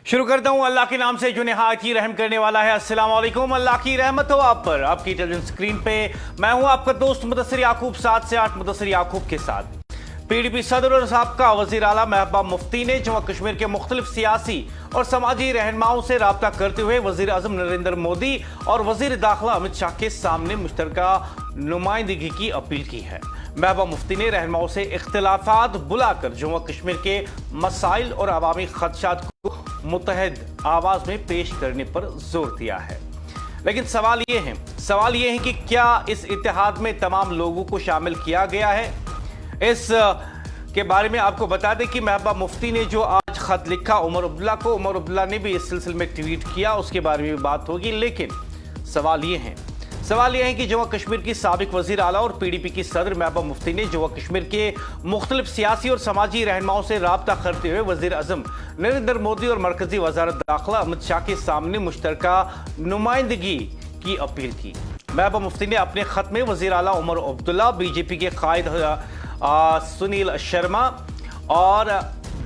शुरू करता हूं अल्लाह के नाम से जो निहायत ही रहम करने वाला है। अस्सलाम वालेकुम। अल्लाह की रहमत हो आप पर। आपकी टेलीविजन स्क्रीन पे मैं हूं आपका दोस्त मुदस्सिर याकूब, 7 से 8 मुदस्सिर याकूब के साथ। पीडीपी सदर और साबका वजीर आला महबूबा मुफ्ती ने जम्मू कश्मीर के मुख्तलिफ सियासी और समाजी रहनुमाओं से राब्ता करते हुए वजीर आजम नरेंद्र मोदी और वजीर दाखिला अमित शाह के सामने मुश्तरका नुमाइंदगी की अपील की है। महबूबा मुफ्ती ने रहनुमाओं से इख्तिलाफात बुलाकर जम्मू कश्मीर के मसाइल और अवामी खदशात को मुत्तहद आवाज में पेश करने पर जोर दिया है। लेकिन सवाल ये है कि क्या इस इत्तेहाद में तमाम लोगों को शामिल किया गया है? इस के बारे में आपको बता दें कि महबूबा मुफ्ती ने जो आज खत लिखा उमर अब्दुल्ला को, उमर अब्दुल्ला ने भी इस सिलसिले में ट्वीट किया, उसके बारे में भी बात होगी। लेकिन सवाल ये है कि जम्मू कश्मीर की साबिक वजीर आला और पीडीपी की सदर महबूबा मुफ्ती ने जम्मू कश्मीर के मुख्तलिफ सियासी और समाजी रहनुमाओं से राब्ता करते हुए वजीर आजम नरेंद्र मोदी और मरकजी वजारत दाखिला अमित शाह के सामने मुश्तरका नुमाइंदगी की अपील की। महबूबा मुफ्ती ने अपने खत में वजीर आला उमर अब्दुल्ला, बीजेपी के कायद सुनील शर्मा और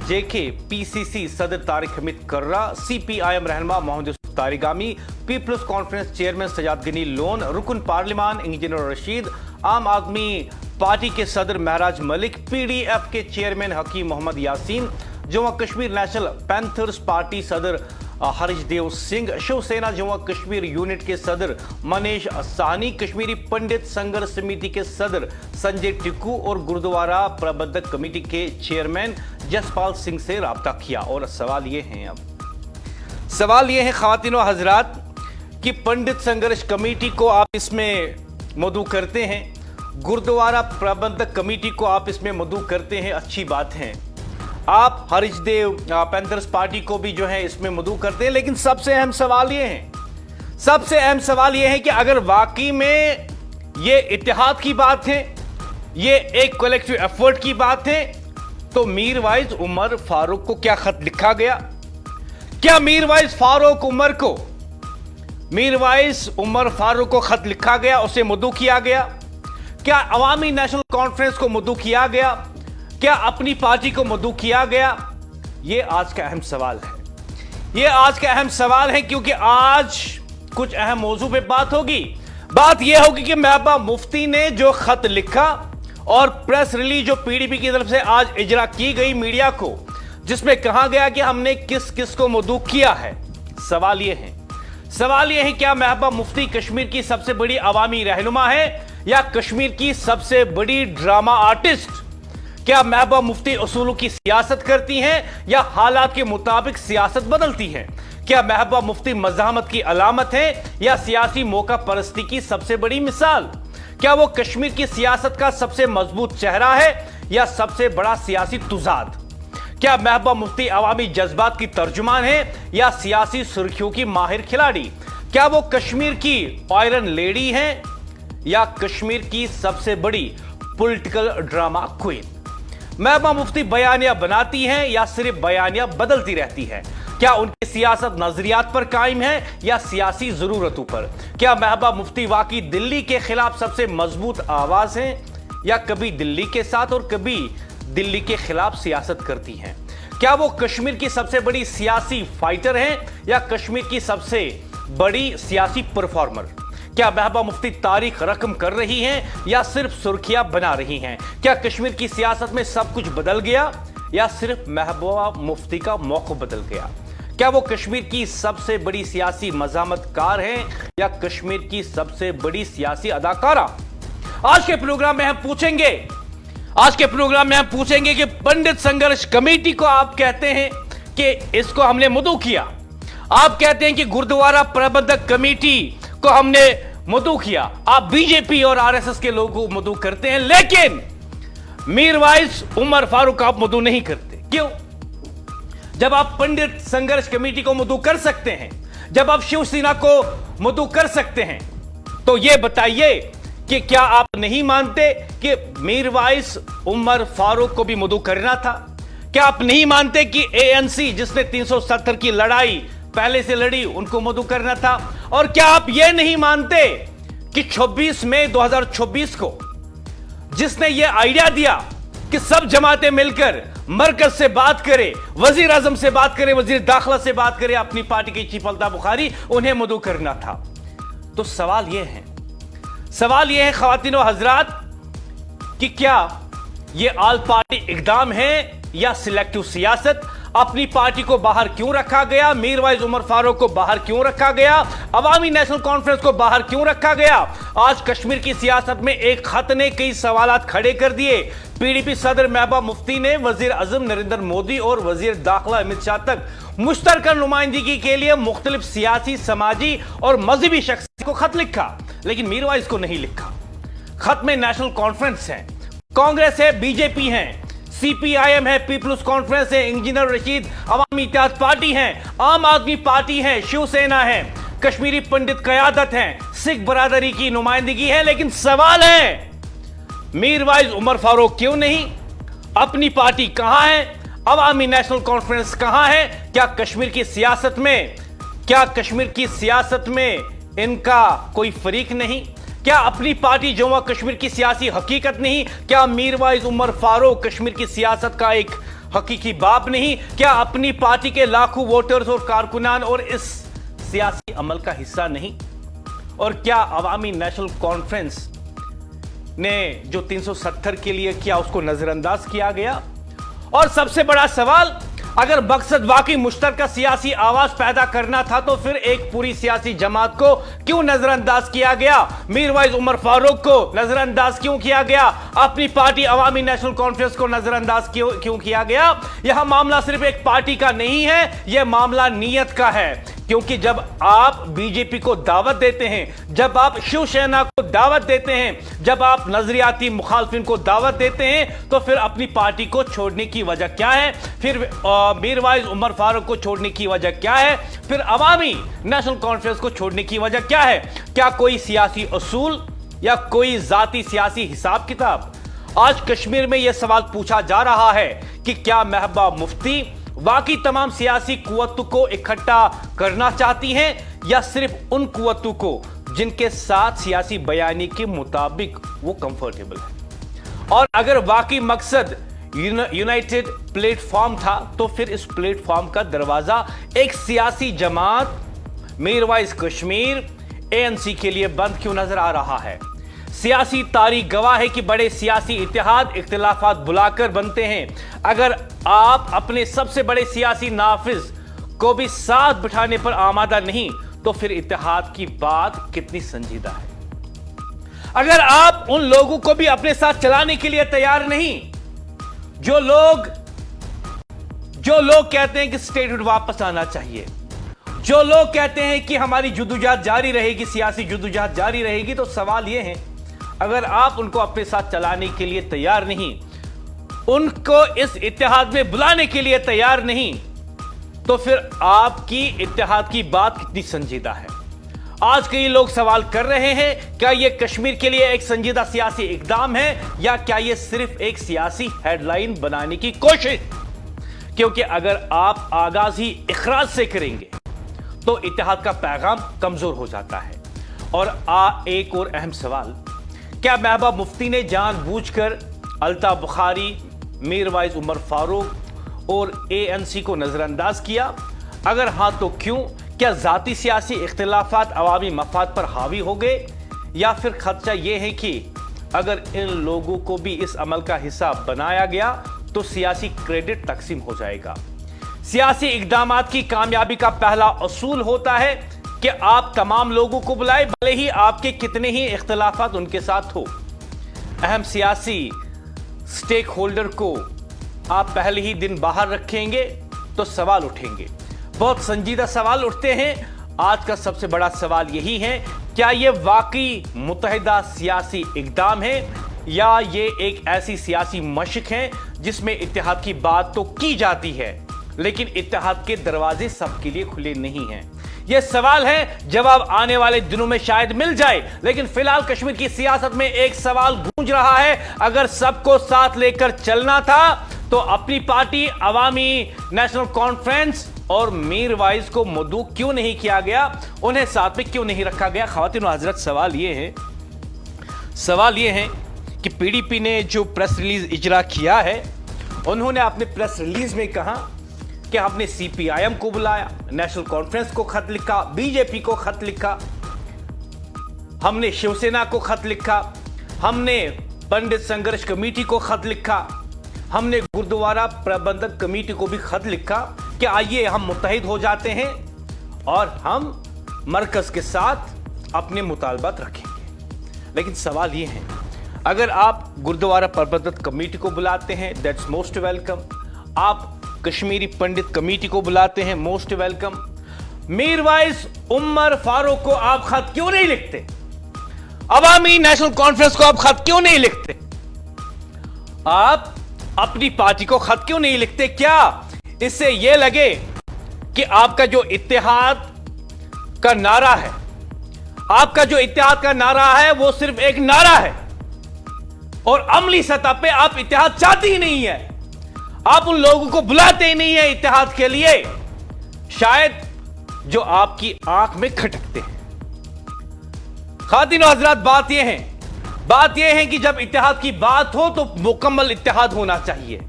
जेके पीसीसी सदर तारिक हमीद कर्रा, सीपीआईएम रहनुमा Mohammad Tarigami, People's Conference chairman Sajad Gani Lone, रुकन पार्लिमान इंजीनियर रशीद, आम आदमी पार्टी के सदर महराज मलिक, पीडीएफ के chairman Hakim Mohammad Yasin, Jammu Kashmir National Panthers Party सदर हरीशदेव सिंह, शिवसेना जम्मू कश्मीर यूनिट के सदर मनीष साहनी, कश्मीरी पंडित संघर्ष समिति के सदर संजय टिक्कू और गुरुद्वारा प्रबंधक कमेटी के चेयरमैन जसपाल सिंह से राब्ता किया। और सवाल ये है ख़वातीन व हज़रात कि पंडित संघर्ष कमेटी को आप इसमें मदऊ करते हैं, गुरुद्वारा प्रबंधक कमेटी को आप इसमें मदऊ करते हैं, अच्छी बात है। आप हरीशदेव पैंथर्स पार्टी को भी जो है इसमें मदऊ करते हैं। लेकिन सबसे अहम सवाल ये है कि अगर वाकई में ये इत्तेहाद की बात है, ये एक कलेक्टिव एफर्ट की बात है, तो मीरवाइज उमर फारूक को क्या खत लिखा गया? क्या मीरवाइज उमर फारूक को खत लिखा गया, उसे मदऊ किया गया? क्या अवामी नेशनल कॉन्फ्रेंस को मदऊ किया गया? क्या अपनी पार्टी को मदऊ किया गया? ये आज का अहम सवाल है, क्योंकि आज कुछ अहम मौजू पे बात होगी। बात यह होगी कि महबूबा मुफ्ती ने जो खत लिखा और प्रेस रिलीज जो पीडीपी की तरफ से आज इजरा की गई मीडिया को, जिसमें कहा गया कि हमने किस किस को मदऊ किया है। सवाल यह है क्या महबूबा मुफ्ती कश्मीर की सबसे बड़ी अवामी रहनुमा है या कश्मीर की सबसे बड़ी ड्रामा आर्टिस्ट? क्या महबूबा मुफ्ती उसूलों की सियासत करती हैं या हालात के मुताबिक सियासत बदलती हैं? क्या महबूबा मुफ्ती मज़ाहमत की अलामत है या सियासी मौका परस्ती की सबसे बड़ी मिसाल? क्या वो कश्मीर की सियासत का सबसे मजबूत चेहरा है या सबसे बड़ा सियासी तुजाद? क्या महबूबा मुफ्ती अवामी जज्बात की तर्जुमान है या सियासी सुर्खियों की माहिर खिलाड़ी? क्या वो कश्मीर की आयरन लेडी है या कश्मीर की सबसे बड़ी political drama queen? Mehbooba Mufti बयानिया बनाती हैं या सिर्फ बयानिया बदलती रहती है? क्या उनकी सियासत नजरियात पर कायम है या सियासी जरूरतों पर? क्या महबूबा मुफ्ती वाकई दिल्ली के खिलाफ सबसे मजबूत आवाज हैं या कभी दिल्ली के साथ और कभी दिल्ली के खिलाफ सियासत करती हैं? क्या वो कश्मीर की सबसे बड़ी सियासी फाइटर हैं या कश्मीर की सबसे बड़ी सियासी परफॉर्मर? क्या महबूबा मुफ्ती तारीख रकम कर रही हैं या सिर्फ सुर्खियां बना रही हैं? क्या कश्मीर की सियासत में सब कुछ बदल गया या सिर्फ महबूबा मुफ्ती का मौक़िफ़ बदल गया? क्या वो कश्मीर की सबसे बड़ी सियासी मज़ाहमतकार हैं या कश्मीर की सबसे बड़ी सियासी अदाकारा? आज के प्रोग्राम में हम पूछेंगे कि पंडित संघर्ष कमेटी को आप कहते हैं कि इसको हमने मदऊ किया, आप कहते हैं कि गुरुद्वारा प्रबंधक कमेटी को हमने मदऊ किया, आप बीजेपी और आरएसएस के लोगों को मदऊ करते हैं, लेकिन मीरवाइज उमर फारूक आप मदऊ नहीं करते। क्यों? जब आप पंडित संघर्ष कमेटी को मदऊ कर सकते हैं, जब आप शिवसेना को मदऊ कर सकते हैं, तो यह बताइए कि क्या आप नहीं मानते कि मीरवाइज उमर फारूक को भी मदऊ करना था? क्या आप नहीं मानते कि एएनसी जिसने 370 की लड़ाई पहले से लड़ी, उनको मदऊ करना था? और क्या आप यह नहीं मानते कि 26 मई 2024 को जिसने यह आइडिया दिया कि सब जमातें मिलकर मरकज से बात करे, वजीर आजम से बात करे, वजीर दाखिला से बात करे, अपनी पार्टी की चीफ अल्ताफ बुखारी, उन्हें मदऊ करना था। तो सवाल यह है ख्वातीन व हजरात कि क्या यह ऑल पार्टी इकदाम है या सिलेक्टिव सियासत? अपनी पार्टी को बाहर क्यों रखा गया? मीरवाइज उमर फारूक को बाहर क्यों रखा गया? अवामी नेशनल कॉन्फ्रेंस को बाहर क्यों रखा गया? आज कश्मीर की सियासत में एक खत ने कई सवालात खड़े कर दिए। पीडीपी सदर महबूबा मुफ्ती ने वजीर आजम नरेंद्र मोदी और वजीर दाखिला अमित शाह तक मुश्तरका नुमाइंदगी के लिए मुख्तलिफ सियासी, समाजी और मजहबी शख्सियत को खत लिखा, लेकिन मीरवाइज को नहीं लिखा। खत में नेशनल कॉन्फ्रेंस है, कांग्रेस है, बीजेपी है, सीपीआईएम है, पीपल्स कॉन्फ्रेंस है, इंजीनियर रशीद अवामी इत्तेहाद पार्टी है, आम आदमी पार्टी है, शिवसेना है, कश्मीरी पंडित क़यादत है, सिख बरादरी की नुमाइंदगी है। लेकिन सवाल है, मीरवाइज उमर फारूक क्यों नहीं? अपनी पार्टी कहां है? अवामी नेशनल कॉन्फ्रेंस कहां है? क्या कश्मीर की सियासत में इनका कोई फरीक नहीं? क्या अपनी पार्टी जम्मू कश्मीर की सियासी हकीकत नहीं? क्या मीरवाइज उमर फारूक कश्मीर की सियासत का एक हकीकी बाप नहीं? क्या अपनी पार्टी के लाखों वोटर्स और कारकुनान और इस सियासी अमल का हिस्सा नहीं? और क्या अवामी नेशनल कॉन्फ्रेंस ने जो 370 के लिए किया उसको नजरअंदाज किया गया? और सबसे बड़ा सवाल, अगर मकसद वाकई मुश्तरका सियासी आवाज पैदा करना था तो फिर एक पूरी सियासी जमात को क्यों नजरअंदाज किया गया? मीरवाइज उमर फारूक को नजरअंदाज क्यों किया गया? अपनी पार्टी अवामी नेशनल कॉन्फ्रेंस को नजरअंदाज क्यों किया गया? यह मामला सिर्फ एक पार्टी का नहीं है, यह मामला नीयत का है। क्योंकि जब आप बीजेपी को दावत देते हैं, जब आप शिवसेना को दावत देते हैं, जब आप नजरियाती मुखालफिन को दावत देते हैं, तो फिर अपनी पार्टी को छोड़ने की वजह क्या है? फिर मीरवाइज उमर फारूक को छोड़ने की वजह क्या है? फिर अवामी नेशनल कॉन्फ्रेंस को छोड़ने की वजह क्या है? क्या कोई सियासी उसूल या कोई जाती सियासी हिसाब किताब? आज कश्मीर में यह सवाल पूछा जा रहा है कि क्या महबूबा मुफ्ती बाकी तमाम सियासी कुव्वतों को इकट्ठा करना चाहती हैं या सिर्फ उन कुव्वतों को जिनके साथ सियासी बयानी के मुताबिक वो कंफर्टेबल है? और अगर वाकई मकसद यूनाइटेड प्लेटफॉर्म था तो फिर इस प्लेटफॉर्म का दरवाजा एक सियासी जमात मीरवाइज कश्मीर एएनसी के लिए बंद क्यों नजर आ रहा है? सियासी तारीख गवाह है कि बड़े सियासी इत्तेहाद इख्तिलाफात बुलाकर बनते हैं। अगर आप अपने सबसे बड़े सियासी नाफिज को भी साथ बिठाने पर आमादा नहीं तो फिर इत्तेहाद की बात कितनी संजीदा है? अगर आप उन लोगों को भी अपने साथ चलाने के लिए तैयार नहीं जो लोग कहते हैं कि स्टेटहुड वापस आना चाहिए, जो लोग कहते हैं कि हमारी जुदोजहद जारी रहेगी, सियासी जुदोजहद जारी रहेगी, तो सवाल यह है, अगर आप उनको अपने साथ चलाने के लिए तैयार नहीं, उनको इस इत्तेहाद में बुलाने के लिए तैयार नहीं, तो फिर आपकी इत्तेहाद की बात कितनी संजीदा है? आज कई लोग सवाल कर रहे हैं, क्या यह कश्मीर के लिए एक संजीदा सियासी इकदाम है या क्या यह सिर्फ एक सियासी हेडलाइन बनाने की कोशिश? क्योंकि अगर आप आगाज ही इखराज से करेंगे तो इत्तेहाद का पैगाम कमजोर हो जाता है। और एक और अहम सवाल, क्या महबूबा मुफ्ती ने जानबूझकर अल्ताफ बुखारी, मीरवाइज उमर फारूक और एएनसी को नजरअंदाज किया? अगर हां तो क्यों? क्या जाती सियासी इख्तिलाफात अवामी मफाद पर हावी हो गए, या फिर खदशा यह है कि अगर इन लोगों को भी इस अमल का हिस्सा बनाया गया तो सियासी क्रेडिट तकसीम हो जाएगा? सियासी इक़दामात की कामयाबी का पहला असूल होता है कि आप तमाम लोगों को बुलाए, भले ही आपके कितने ही इख्तिलाफात उनके साथ हो। अहम सियासी स्टेक होल्डर को आप पहले ही दिन बाहर रखेंगे तो सवाल उठेंगे, बहुत संजीदा सवाल उठते हैं। आज का सबसे बड़ा सवाल यही है, क्या यह वाकई मुत्तहिदा सियासी इक़दाम है या यह एक ऐसी सियासी मशक है जिसमें इत्तेहाद की बात तो की जाती है लेकिन इत्तेहाद के दरवाजे सबके लिए खुले नहीं हैं? यह सवाल है, जवाब आने वाले दिनों में शायद मिल जाए, लेकिन फिलहाल कश्मीर की सियासत में एक सवाल गूंज रहा है, अगर सबको साथ लेकर चलना था तो अपनी पार्टी अवामी नेशनल कॉन्फ्रेंस और मीरवाइज को मदऊ क्यों नहीं किया गया, उन्हें साथ में क्यों नहीं रखा गया? ख्वातीन व हज़रात, सवाल यह है कि पीडीपी ने जो प्रेस रिलीज इजरा किया है उन्होंने अपने प्रेस रिलीज में कहा कि हमने सीपीआईएम को बुलाया, नेशनल कॉन्फ्रेंस को खत लिखा, बीजेपी को खत लिखा, हमने शिवसेना को खत लिखा, हमने पंडित संघर्ष कमेटी को खत लिखा, हमने गुरुद्वारा प्रबंधक कमेटी को भी खत लिखा कि आइए हम मुत्तहिद हो जाते हैं और हम मरकज के साथ अपने मुतालबात रखेंगे। लेकिन सवाल ये है, अगर आप गुरुद्वारा प्रबंधक कमेटी को बुलाते हैं, दैट्स मोस्ट वेलकम। आप कश्मीरी पंडित कमेटी को बुलाते हैं, मोस्ट वेलकम। मीरवाइज उमर फारूक को आप खत क्यों नहीं लिखते? अवामी नेशनल कॉन्फ्रेंस को आप खत क्यों नहीं लिखते? आप अपनी पार्टी को खत क्यों नहीं लिखते? क्या इससे यह लगे कि आपका जो इत्तेहाद का नारा है, आपका जो इत्तेहाद का नारा है वो सिर्फ एक नारा है और अमली सतह पे आप इत्तेहाद चाहते ही नहीं है, आप उन लोगों को बुलाते ही नहीं है इत्तेहाद के लिए, शायद जो आपकी आंख में खटकते हैं। खातिन और हजरात, बात यह है कि जब इत्तेहाद की बात हो तो मुकम्मल इत्तेहाद होना चाहिए।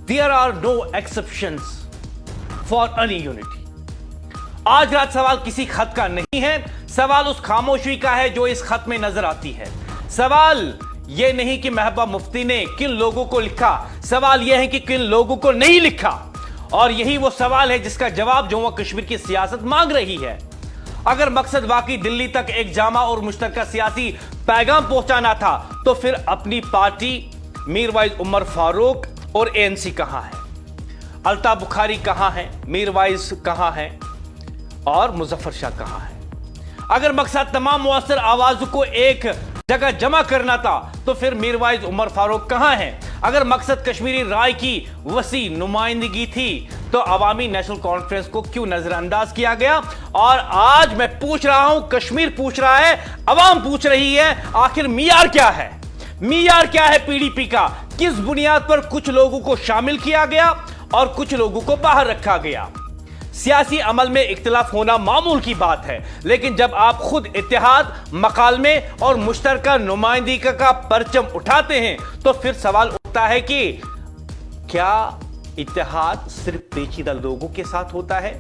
There are no exceptions for any unity. आज रात सवाल किसी खत का नहीं है, सवाल उस खामोशी का है जो इस खत में नजर आती है। सवाल यह नहीं कि महबूबा मुफ्ती ने किन लोगों को लिखा, सवाल यह है कि किन लोगों को नहीं लिखा। और यही वो सवाल है जिसका जवाब जम्मू कश्मीर की सियासत मांग रही है। अगर मकसद वाकई दिल्ली तक एक जामा और मुश्तरका सियासी पैगाम पहुंचाना था तो फिर अपनी पार्टी मीरवाइज उमर फारूक और एएनसी कहां है? अल्ताफ बुखारी कहां है? मीरवाइज कहां है? और मुजफ्फर शाह कहां है? अगर मकसद तमाम मुअस्सर आवाजों को एक जगह जमा करना था तो फिर मीरवाइज उमर फारूक कहां है? अगर मकसद कश्मीरी राय की वसी नुमाइंदगी थी तो अवामी नेशनल कॉन्फ्रेंस को क्यों नजरअंदाज किया गया? और आज मैं पूछ रहा हूं, कश्मीर पूछ रहा है, अवाम पूछ रही है, आखिर मियार क्या है? मियार क्या है पीडीपी का? किस बुनियाद पर कुछ लोगों को शामिल किया गया और कुछ लोगों को बाहर रखा गया? सियासी अमल में इख्तिलाफ होना मामूल की बात है, लेकिन जब आप खुद इत्तेहाद, मकालमे और मुश्तरका नुमाइंदगी का परचम उठाते हैं तो फिर सवाल उठता है कि क्या इत्तेहाद सिर्फ पेचीदा लोगों के साथ होता है?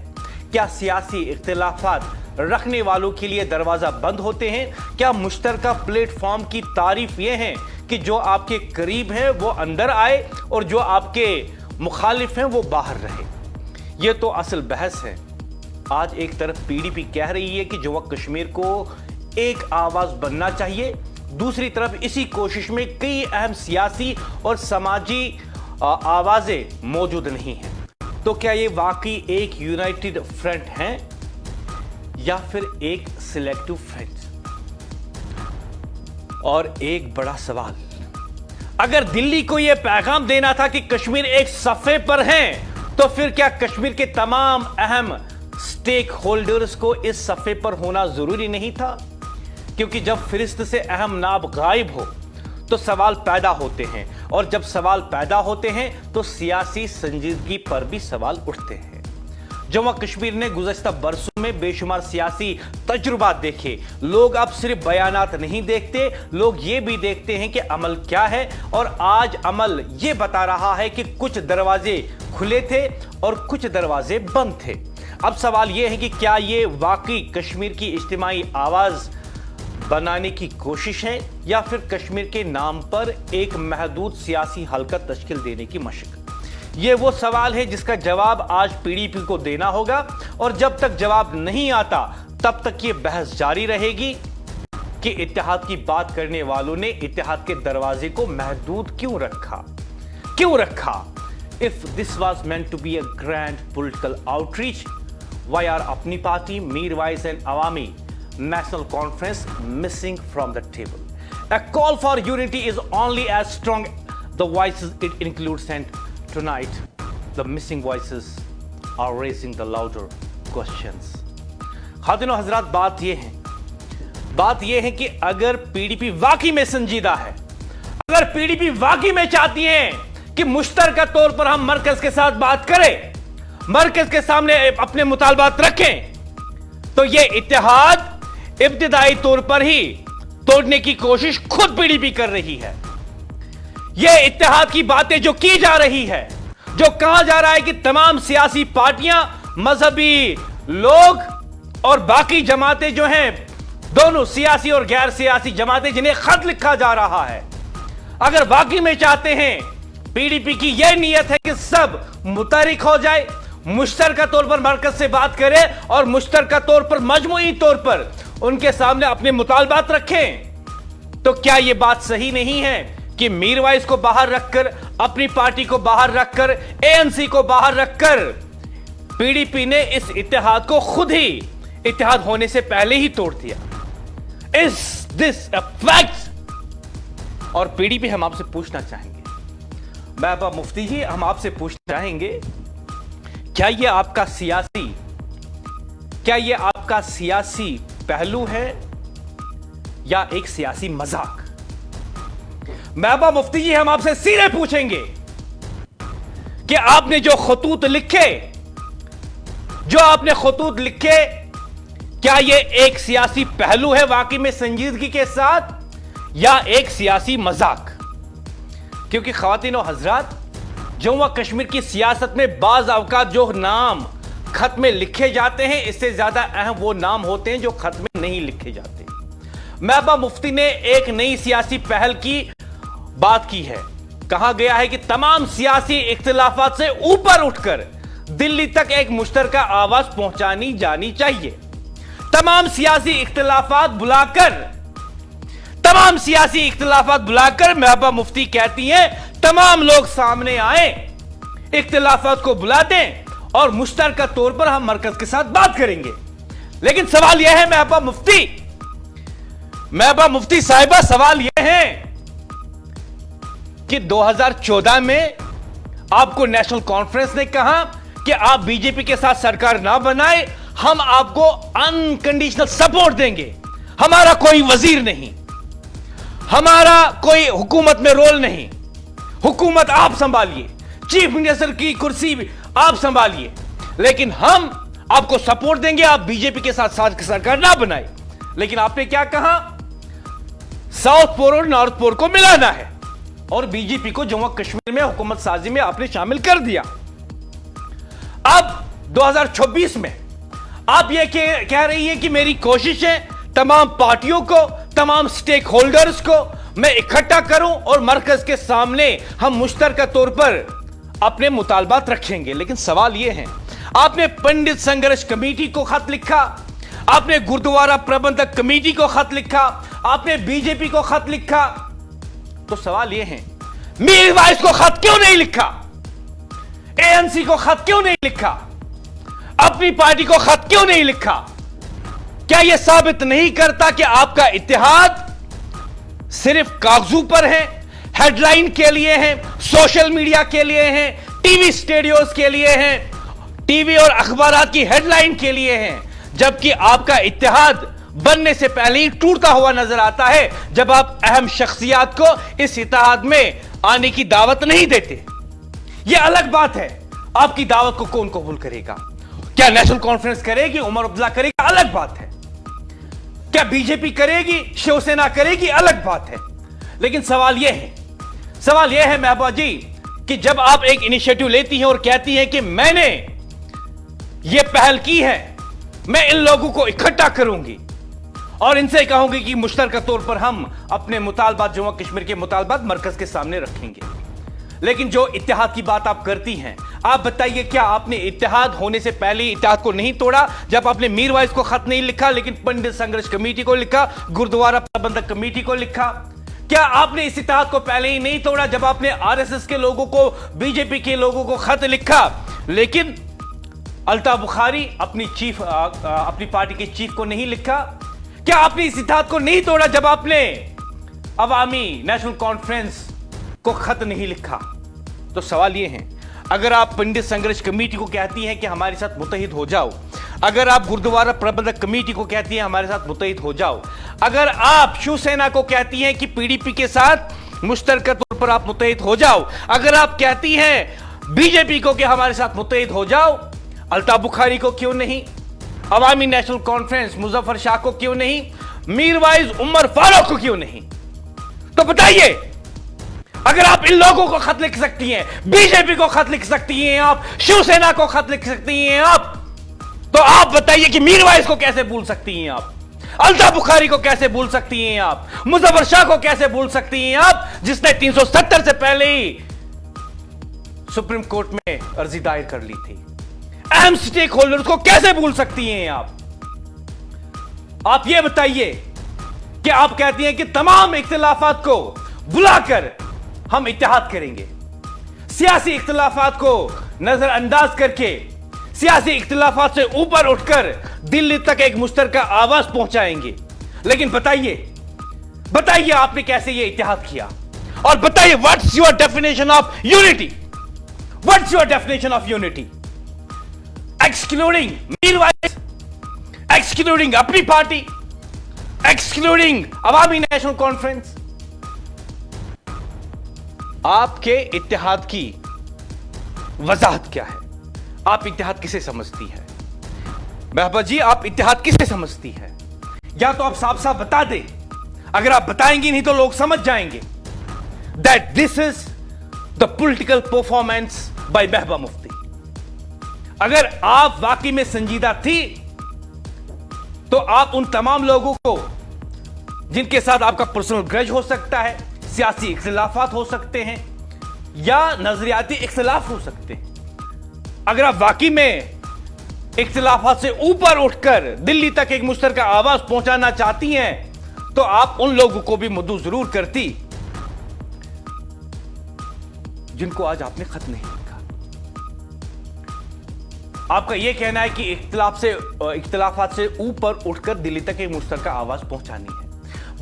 क्या सियासी इख्तिलाफात रखने वालों के लिए दरवाजा बंद होते हैं? क्या मुश्तरका प्लेटफॉर्म की तारीफ यह है कि जो आपके करीब हैं वो अंदर आए और जो आपके मुखालिफ हैं वो बाहर रहे? ये तो असल बहस है। आज एक तरफ पीडीपी कह रही है कि जम्मू कश्मीर को एक आवाज बनना चाहिए, दूसरी तरफ इसी कोशिश में कई अहम सियासी और समाजी आवाजें मौजूद नहीं हैं। तो क्या ये वाकई एक यूनाइटेड फ्रंट है या फिर एक सिलेक्टिव फ्रंट? और एक बड़ा सवाल, अगर दिल्ली को यह पैगाम देना था कि कश्मीर एक सफे पर है तो फिर क्या कश्मीर के तमाम अहम स्टेक होल्डर्स को इस सफे पर होना जरूरी नहीं था? क्योंकि जब फहरिस्त से अहम नाम गायब हो तो सवाल पैदा होते हैं, और जब सवाल पैदा होते हैं तो सियासी संजीदगी पर भी सवाल उठते हैं। जम्मू कश्मीर ने गुज़श्ता बरसों में बेशुमार सियासी तजुर्बात देखे। लोग अब सिर्फ बयानात नहीं देखते, लोग ये भी देखते हैं कि अमल क्या है, और आज अमल ये बता रहा है कि कुछ दरवाजे खुले थे और कुछ दरवाजे बंद थे। अब सवाल यह है कि क्या ये वाकई कश्मीर की इज्तिमाई आवाज बनाने की कोशिश है या फिर कश्मीर के नाम पर एक महदूद सियासी हलका तश्कील देने की मशक? ये वो सवाल है जिसका जवाब आज पीडीपी को देना होगा, और जब तक जवाब नहीं आता तब तक ये बहस जारी रहेगी कि इत्तेहाद की बात करने वालों ने इत्तेहाद के दरवाजे को महदूद क्यों रखा? If this was meant to be a grand political outreach, why are अपनी party Mirwaiz and Awami national conference missing from the table? A call for unity is only as strong the voices it includes, and tonight the missing voices are raising the louder questions. खातिनों हजरात, बात यह है कि अगर PDP वाकई में संजीदा है, अगर पीडीपी वाकई में चाहती है कि मुश्तरका तौर पर हम मरकज के साथ बात करें, मरकज के सामने अपने मुतालबात रखें, तो यह इत्तेहाद इब्तिदाई तौर पर ही तोड़ने की कोशिश खुद पीडीपी कर रही है। ये इत्तेहाद की बातें जो की जा रही है, जो कहा जा रहा है कि तमाम सियासी पार्टियां, मजहबी लोग और बाकी जमातें जो हैं, दोनों सियासी और गैर सियासी जमातें, जिन्हें खत लिखा जा रहा है, अगर वाकई में चाहते हैं, पीडीपी की यह नीयत है कि सब मुतहरिक हो जाए, मुश्तरका तौर पर मरकज से बात करें और मुश्तरका तौर पर, मजमूई तौर पर उनके सामने अपने मुतालबात रखें, तो क्या यह बात सही नहीं है कि मीरवाइज को बाहर रखकर, अपनी पार्टी को बाहर रखकर, एएनसी को बाहर रखकर पीडीपी ने इस इत्तेहाद को खुद ही इत्तेहाद होने से पहले ही तोड़ दिया? Is this a fact? और पीडीपी हम आपसे पूछना चाहेंगे, महबूबा मुफ्ती जी, हम आपसे पूछना चाहेंगे, क्या यह आपका सियासी पहलू है या एक सियासी मजाक? महबूबा मुफ्ती जी, हम आपसे सीधे पूछेंगे कि आपने जो खतूत लिखे, क्या यह एक सियासी पहलू है वाकई में संजीदगी के साथ, या एक सियासी मजाक? क्योंकि ख्वातीन और हजरात, जम्मू व कश्मीर की सियासत में बाज अवकात जो नाम खत में लिखे जाते हैं, इससे ज्यादा अहम वो नाम होते हैं जो खत में नहीं लिखे जाते। महबूबा मुफ्ती ने एक नई सियासी पहल की बात की है। कहा गया है कि तमाम सियासी इख्तिलाफात से ऊपर उठकर दिल्ली तक एक मुश्तरका आवाज पहुंचानी जानी चाहिए। तमाम सियासी इख्तिलाफात बुलाकर महबूबा मुफ्ती कहती हैं, तमाम लोग सामने आए, इख्तिलाफात को बुला दें और मुश्तरका तौर पर हम मरकज के साथ बात करेंगे। लेकिन सवाल यह है महबूबा मुफ्ती साहिबा, सवाल यह है कि 2014 में आपको नेशनल कॉन्फ्रेंस ने कहा कि आप बीजेपी के साथ सरकार ना बनाए, हम आपको अनकंडीशनल सपोर्ट देंगे, हमारा कोई वजीर नहीं, हमारा कोई हुकूमत में रोल नहीं, हुकूमत आप संभालिए, चीफ मिनिस्टर की कुर्सी भी आप संभालिए, लेकिन हम आपको सपोर्ट देंगे, आप बीजेपी के साथ सरकार ना बनाए। लेकिन आपने क्या कहा? साउथ पोर और नॉर्थ पोर को मिलाना है और बीजेपी को जम्मू कश्मीर में हुकूमत साजी में आपने शामिल कर दिया। अब 2026 में आप ये कह रही है कि मेरी कोशिश है तमाम पार्टियों को, तमाम स्टेक होल्डर्स को मैं इकट्ठा करूं और मरकज के सामने हम मुश्तरका तौर पर अपने मुतालबात रखेंगे। लेकिन सवाल यह है, आपने पंडित संघर्ष कमेटी को खत लिखा, आपने गुरुद्वारा प्रबंधक कमेटी को खत लिखा, आपने बीजेपी को खत लिखा, तो सवाल यह है, मीरवाइज को खत क्यों नहीं लिखा? एएनसी को खत क्यों नहीं लिखा? अपनी पार्टी को खत क्यों नहीं लिखा? क्या यह साबित नहीं करता कि आपका इत्तेहाद सिर्फ कागजों पर है, हेडलाइन के लिए है, सोशल मीडिया के लिए है, टीवी स्टूडियोज के लिए है, टीवी और अखबारात की हेडलाइन के लिए है, जबकि आपका इत्तेहाद बनने से पहले ही टूटता हुआ नजर आता है जब आप अहम शख्सियात को इस इत्तेहाद में आने की दावत नहीं देते। यह अलग बात है, आपकी दावत को कौन कबूल करेगा? क्या नेशनल कॉन्फ्रेंस करेगी, उमर अब्दुल्ला करेगा, अलग बात है। क्या बीजेपी करेगी, शिवसेना करेगी, अलग बात है। लेकिन सवाल यह है महबूबा जी कि जब आप एक इनिशिएटिव लेती हैं और कहती हैं कि मैंने यह पहल की है, मैं इन लोगों को इकट्ठा करूंगी और इनसे कहूंगी कि मुश्तरका तौर पर हम अपने मुतालबात, जम्मू कश्मीर के मुतालबात मरकज के सामने रखेंगे, लेकिन जो इत्तेहाद की बात आप करती हैं, आप बताइए, क्या आपने इत्तेहाद होने से पहले इत्तेहाद को नहीं तोड़ा? जब आपने मीरवाइज को खत नहीं लिखा लेकिन पंडित संघर्ष कमेटी को लिखा, गुरुद्वारा प्रबंधक कमेटी को लिखा, क्या आपने इस इत्तेहाद को पहले ही नहीं तोड़ा जब आपने आरएसएस के लोगों को, बीजेपी के लोगों को खत लिखा, लेकिन अल्ताफ बुखारी अपनी पार्टी के चीफ को नहीं लिखा? क्या आपने इस इत्तेहाद को नहीं तोड़ा जब आपने अवामी नेशनल कॉन्फ्रेंस को खत नहीं लिखा? तो सवाल यह है, अगर आप पंडित संघर्ष कमेटी को कहती हैं कि हमारे साथ मुत्तहिद हो जाओ, अगर आप गुरुद्वारा प्रबंधक कमेटी को कहती हैं हमारे साथ मुत्तहिद हो जाओ, अगर आप शिवसेना को कहती हैं कि पीडीपी के साथ मुश्तरका तौर पर आप मुत्तहिद हो जाओ, अगर आप कहती हैं बीजेपी को कि हमारे साथ मुत्तहिद हो जाओ, अल्ताफ बुखारी को क्यों नहीं? अवामी नेशनल कॉन्फ्रेंस मुजफ्फर शाह को क्यों नहीं? मीरवाइज उमर फारूक को क्यों नहीं? तो बताइए, अगर आप इन लोगों को खत लिख सकती हैं, बीजेपी को खत लिख सकती हैं, आप शिवसेना को खत लिख सकती हैं, आप तो आप बताइए कि मीरवाइज को कैसे भूल सकती हैं आप? अल्ताफ बुखारी को कैसे भूल सकती हैं आप? मुजफ्फर शाह को कैसे भूल सकती हैं आप, जिसने 370 से पहले ही सुप्रीम कोर्ट में अर्जी दायर कर ली थी? अहम स्टेक होल्डर्स को कैसे भूल सकती हैं आप? आप यह बताइए कि आप कहती हैं कि तमाम इख्तिलाफात को बुलाकर हम इत्तेहाद करेंगे, सियासी इख्तिलाफात को नजरअंदाज करके, सियासी इख्तिलाफात से ऊपर उठकर दिल्ली तक एक मुश्तरका आवाज पहुंचाएंगे। लेकिन बताइए आपने कैसे यह इत्तेहाद किया? और बताइए what's your definition of unity? What's your definition of unity? Excluding Mirwaiz, excluding अपनी पार्टी, एक्सक्लूडिंग अवामी नेशनल कॉन्फ्रेंस। आपके इत्तेहाद की वजाहत क्या है? आप इत्तेहाद किसे समझती है? महबूबा जी, आप इत्तेहाद किसे समझती है? या तो आप साफ साफ बता दें। अगर आप बताएंगी नहीं तो लोग समझ जाएंगे that this is the political performance by Mehbooba Mufti. अगर आप वाकई में संजीदा थी तो आप उन तमाम लोगों को जिनके साथ आपका पर्सनल ग्रज हो सकता है, सियासी इख्तिलाफात हो सकते हैं या नजरियाती इख्तिलाफ हो सकते हैं, अगर आप वाकई में इख्तिलाफात से ऊपर उठकर दिल्ली तक एक मुश्तरका आवाज पहुंचाना चाहती हैं तो आप उन लोगों को भी मद्दू जरूर करती जिनको आज आपने खत नहीं लिखा। आपका यह कहना है कि इख्तिलाफात से ऊपर उठकर दिल्ली तक एक मुश्तरका आवाज पहुंचानी है।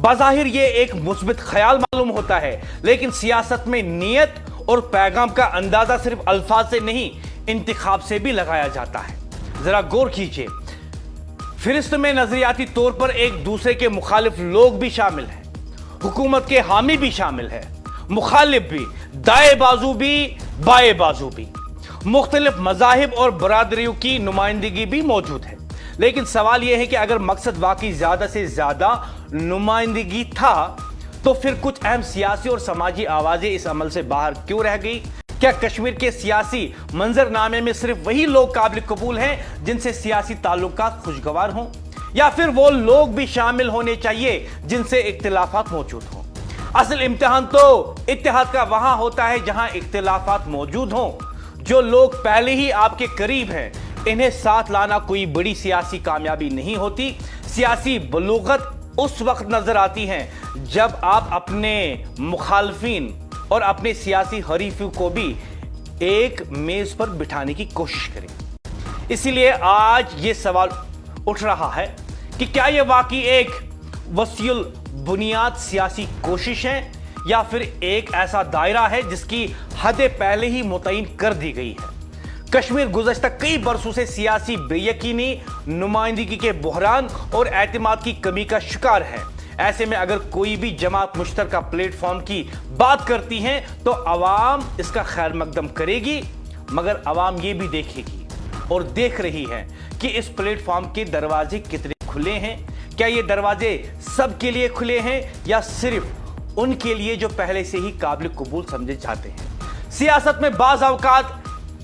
बाज़ाहिर यह एक मुस्बित ख्याल मालूम होता है, लेकिन सियासत में नियत और पैगाम का अंदाजा सिर्फ अल्फाज से नहीं, इंतिखाब से भी लगाया जाता है। जरा गौर कीजिए, फिरिस्त में नजरियाती तौर पर एक दूसरे के मुखालिफ लोग भी शामिल हैं, हुकूमत के हामी भी शामिल है, मुखालिफ भी, दाएं बाजू भी, बाएं बाजू भी, मुख्तलिफ मजाहिब और बरादरियों की नुमाइंदगी भी मौजूद है। लेकिन सवाल यह है कि अगर मकसद वाकई ज्यादा से ज्यादा नुमाइंदगी था तो फिर कुछ अहम सियासी और समाजी आवाजें इस अमल से बाहर क्यों रह गई? क्या कश्मीर के सियासी मंजरनामे में सिर्फ वही लोग काबिल कबूल हैं जिनसे सियासी ताल्लुकात खुशगवार हों, या फिर वो लोग भी शामिल होने चाहिए जिनसे इख्तिलाफात मौजूद हों? असल इम्तिहान तो इत्तेहाद का वहां होता है जहां इख्तिलाफात मौजूद हों। जो लोग पहले ही आपके करीब हैं, इन्हें साथ लाना कोई बड़ी सियासी कामयाबी नहीं होती। सियासी बलूगत उस वक्त नजर आती है जब आप अपने मुखालफिन और अपने सियासी हरीफों को भी एक मेज पर बिठाने की कोशिश करें। इसीलिए आज यह सवाल उठ रहा है कि क्या यह वाकई एक वसीउल बुनियाद सियासी कोशिश है या फिर एक ऐसा दायरा है जिसकी हदें पहले ही मुतय्यन कर दी गई है। कश्मीर गुज़श्ता कई बरसों से सियासी बेयकीनी, नुमाइंदगी के बहरान और एतमाद की कमी का शिकार है। ऐसे में अगर कोई भी जमात मुश्तरका प्लेटफॉर्म की बात करती है तो अवाम इसका खैर मकदम करेगी, मगर अवाम ये भी देखेगी और देख रही है कि इस प्लेटफॉर्म के दरवाजे कितने खुले हैं। क्या ये दरवाजे सबके लिए खुले हैं या सिर्फ उनके लिए जो पहले से ही काबिल कबूल समझे जाते हैं? सियासत में बाज़ औक़ात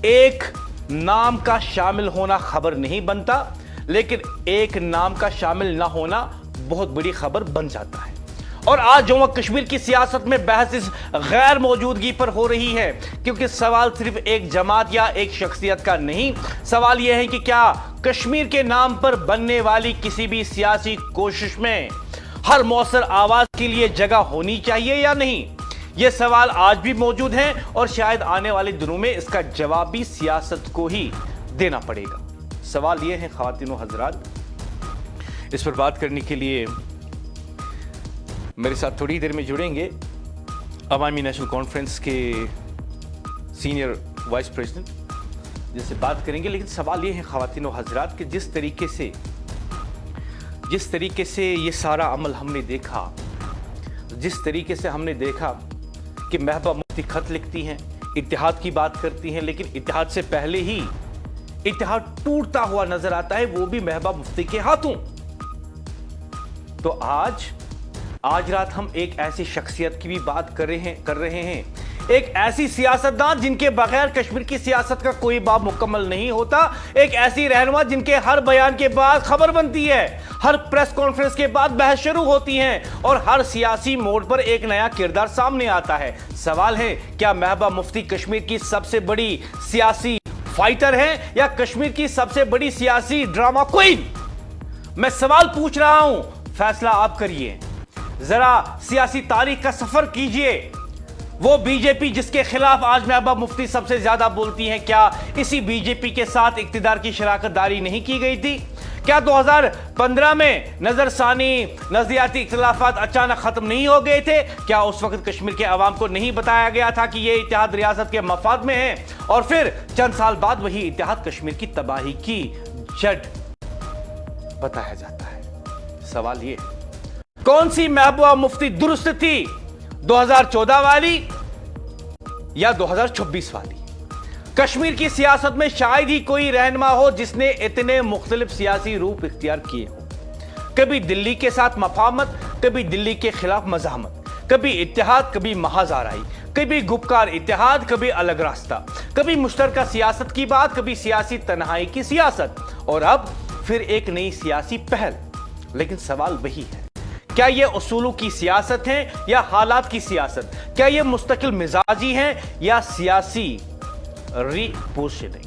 एक नाम का शामिल होना खबर नहीं बनता, लेकिन एक नाम का शामिल ना होना बहुत बड़ी खबर बन जाता है। और आज जम्मू कश्मीर की सियासत में बहस इस गैर मौजूदगी पर हो रही है, क्योंकि सवाल सिर्फ एक जमात या एक शख्सियत का नहीं, सवाल यह है कि क्या कश्मीर के नाम पर बनने वाली किसी भी सियासी कोशिश में हर मौसर आवाज के लिए जगह होनी चाहिए या नहीं। यह सवाल आज भी मौजूद है और शायद आने वाले दिनों में इसका जवाब भी सियासत को ही देना पड़ेगा। सवाल यह है ख्वातीन और हजरात, इस पर बात करने के लिए मेरे साथ थोड़ी देर में जुड़ेंगे अवामी नेशनल कॉन्फ्रेंस के सीनियर वाइस प्रेसिडेंट, जिनसे बात करेंगे। लेकिन सवाल ये है ख्वातीन और हजरात कि जिस तरीके से ये सारा अमल हमने देखा, जिस तरीके से हमने देखा कि महबूबा मुफ्ती खत लिखती हैं, इत्तेहाद की बात करती हैं, लेकिन इत्तेहाद से पहले ही इत्तेहाद टूटता हुआ नजर आता है, वो भी महबूबा मुफ्ती के हाथों। तो आज آج رات ہم ایک ایسی شخصیت کی بھی بات کر رہے ہیں، ایک ایسی سیاستدان جن کے بغیر کشمیر کی سیاست کا کوئی باب مکمل نہیں ہوتا، ایک ایسی رہنما جن کے ہر بیان کے بعد خبر بنتی ہے، ہر پریس کانفرنس کے بعد بحث شروع ہوتی ہیں اور ہر سیاسی موڑ پر ایک نیا کردار سامنے آتا ہے۔ سوال ہے، کیا محبوبہ مفتی کشمیر کی سب سے بڑی سیاسی فائٹر ہے یا کشمیر کی سب سے بڑی سیاسی ڈرامہ کوئین؟ میں سوال پوچھ رہا ہوں، فیصلہ آپ کریے۔ ذرا سیاسی تاریخ کا سفر کیجئے۔ وہ بی جے پی جس کے خلاف آج محبوبہ مفتی سب سے زیادہ بولتی ہیں، کیا اسی بی جے پی کے ساتھ اقتدار کی شراکت داری نہیں کی گئی تھی؟ کیا 2015 میں نظر ثانی نظریاتی اختلافات اچانک ختم نہیں ہو گئے تھے؟ کیا اس وقت کشمیر کے عوام کو نہیں بتایا گیا تھا کہ یہ اتحاد ریاست کے مفاد میں ہے؟ اور پھر چند سال بعد وہی اتحاد کشمیر کی تباہی کی جڑ بتایا جاتا ہے۔ سوال یہ، کون سی محبوبہ مفتی درست تھی، 2014 والی یا 2026 والی؟ کشمیر کی سیاست میں شاید ہی کوئی رہنما ہو جس نے اتنے مختلف سیاسی روپ اختیار کیے ہوں۔ کبھی دلی کے ساتھ مفاہمت، کبھی دلی کے خلاف مزاحمت، کبھی اتحاد، کبھی محض آرائی، کبھی گپکار اتحاد، کبھی الگ راستہ، کبھی مشترکہ سیاست کی بات، کبھی سیاسی تنہائی کی سیاست، اور اب پھر ایک نئی سیاسی پہل۔ لیکن سوال وہی ہے، کیا یہ اصولوں کی سیاست ہے یا حالات کی سیاست؟ کیا یہ مستقل مزاجی ہیں یا سیاسی ری پوزیشننگ؟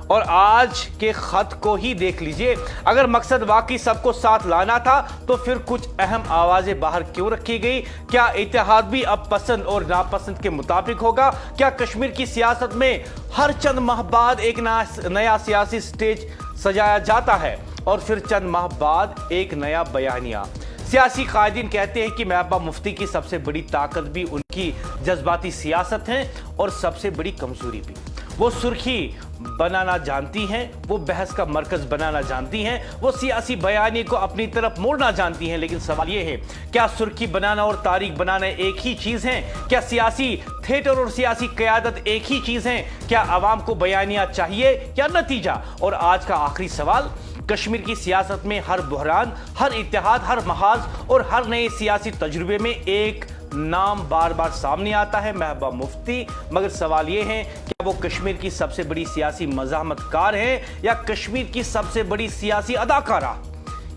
اور آج کے خط کو ہی دیکھ لیجئے، اگر مقصد واقعی سب کو ساتھ لانا تھا تو پھر کچھ اہم آوازیں باہر کیوں رکھی گئی؟ کیا اتحاد بھی اب پسند اور ناپسند کے مطابق ہوگا؟ کیا کشمیر کی سیاست میں ہر چند ماہ بعد ایک نیا سیاسی سٹیج سجایا جاتا ہے اور پھر چند ماہ بعد ایک نیا بیانیہ؟ سیاسی قائدین کہتے ہیں کہ محبوبہ مفتی کی سب سے بڑی طاقت بھی ان کی جذباتی سیاست ہے اور سب سے بڑی کمزوری بھی۔ وہ سرخی بنانا جانتی ہیں، وہ بحث کا مرکز بنانا جانتی ہیں، وہ سیاسی بیانیے کو اپنی طرف موڑنا جانتی ہیں۔ لیکن سوال یہ ہے، کیا سرخی بنانا اور تاریخ بنانا ایک ہی چیز ہیں؟ کیا سیاسی تھیٹر اور سیاسی قیادت ایک ہی چیز ہیں؟ کیا عوام کو بیانیہ چاہیے یا نتیجہ؟ اور آج کا آخری سوال، کشمیر کی سیاست میں ہر بحران، ہر اتحاد، ہر محاذ اور ہر نئے سیاسی تجربے میں ایک نام بار بار سامنے آتا ہے، محبوبہ مفتی۔ مگر سوال یہ ہے، کیا وہ کشمیر کی سب سے بڑی سیاسی مزاحمت کار ہے یا کشمیر کی سب سے بڑی سیاسی اداکارہ؟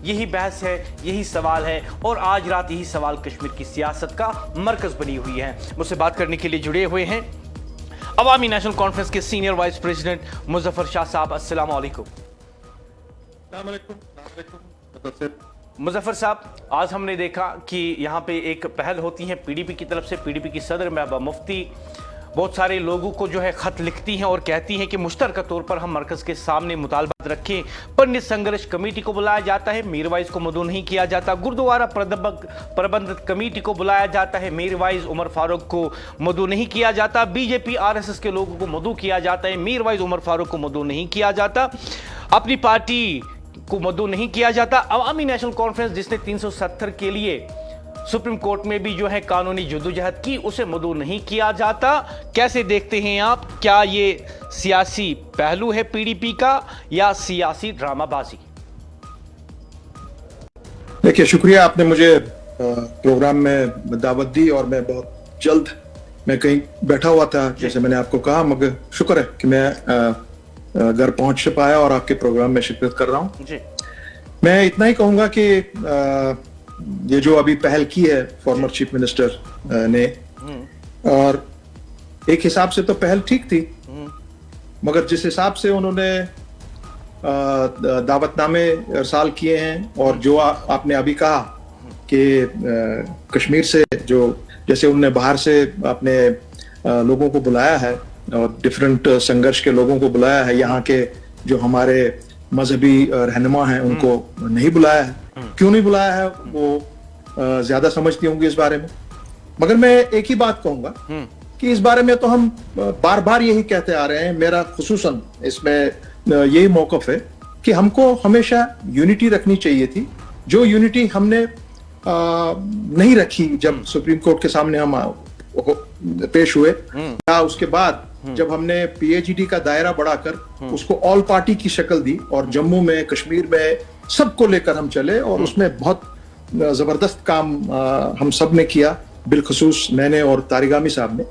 یہی بحث ہے، یہی سوال ہے، اور آج رات یہی سوال کشمیر کی سیاست کا مرکز بنی ہوئی ہے۔ مجھ سے بات کرنے کے لیے جڑے ہوئے ہیں عوامی نیشنل کانفرنس کے سینئر وائس پریزیڈنٹ مظفر شاہ صاحب۔ السلام علیکم۔ السلام علیکم۔ مظفر صاحب، آج ہم نے دیکھا کہ یہاں پہ ایک پہل ہوتی ہے پی ڈی پی کی طرف سے۔ پی ڈی پی کی صدر محبوبہ مفتی بہت سارے لوگوں کو خط لکھتی ہیں اور کہتی ہیں کہ مشترکہ طور پر ہم مرکز کے سامنے مطالبات رکھیں۔ پنڈت سنگھرش کمیٹی کو بلایا جاتا ہے، میر وائز کو مدعو نہیں کیا جاتا۔ گردوارہ پربندھک کمیٹی کو بلایا جاتا ہے، میر وائز عمر فاروق کو مدعو نہیں کیا جاتا۔ B J P R S S کے لوگوں کو مدعو کیا جاتا ہے، میر وائز عمر فاروق کو مدعو نہیں کیا جاتا۔ اپنی پارٹی کو مدعو نہیں کیا جاتا۔ عوامی نیشنل کانفرنس جس نے 370 کے لیے سپریم کورٹ میں بھی قانونی جدوجہد کی، اسے مدعو نہیں کیا جاتا۔ کیسے دیکھتے ہیں آپ، کیا یہ سیاسی پہلو ہے پی ڈی پی کا یا سیاسی ڈرامہ بازی؟ دیکھیے، شکریہ، آپ نے مجھے پروگرام میں دعوت دی اور میں بہت جلد میں کہیں بیٹھا ہوا تھا جیسے میں نے آپ کو کہا، مگر شکر ہے کہ میں گھر پہنچ پایا اور آپ کے پروگرام میں شرکت کر رہا ہوں۔ جی، میں اتنا ہی کہوں گا کہ یہ جو ابھی پہل کی ہے فارمر چیف منسٹر نے، اور ایک حساب سے تو پہل ٹھیک تھی، مگر جس حساب سے انہوں نے دعوت نامے ارسال کیے ہیں اور جو آپ نے ابھی کہا کہ کشمیر سے جو جیسے انہوں نے باہر سے اپنے لوگوں کو بلایا ہے اور ڈفرنٹ سنگھرش کے لوگوں کو بلایا ہے، یہاں کے جو ہمارے مذہبی رہنما ہیں ان کو نہیں بلایا ہے۔ کیوں نہیں بلایا ہے وہ زیادہ سمجھتی ہوں گی اس بارے میں، مگر میں ایک ہی بات کہوں گا کہ اس بارے میں تو ہم بار بار یہی کہتے آ رہے ہیں، میرا خصوصاً اس میں یہی موقف ہے کہ ہم کو ہمیشہ یونٹی رکھنی چاہیے تھی، جو یونٹی ہم نے نہیں رکھی جب سپریم کورٹ کے سامنے ہم پیش ہوئے، یا اس کے بعد جب ہم نے پی ایچ ڈی کا دائرہ بڑھا کر اس کو آل پارٹی کی شکل دی اور جموں میں، کشمیر میں سب کو لے کر ہم چلے اور اس میں بہت जबरदस्त काम हम सब ने किया, बिलखसूस मैंने और तारिगामी साहब ने।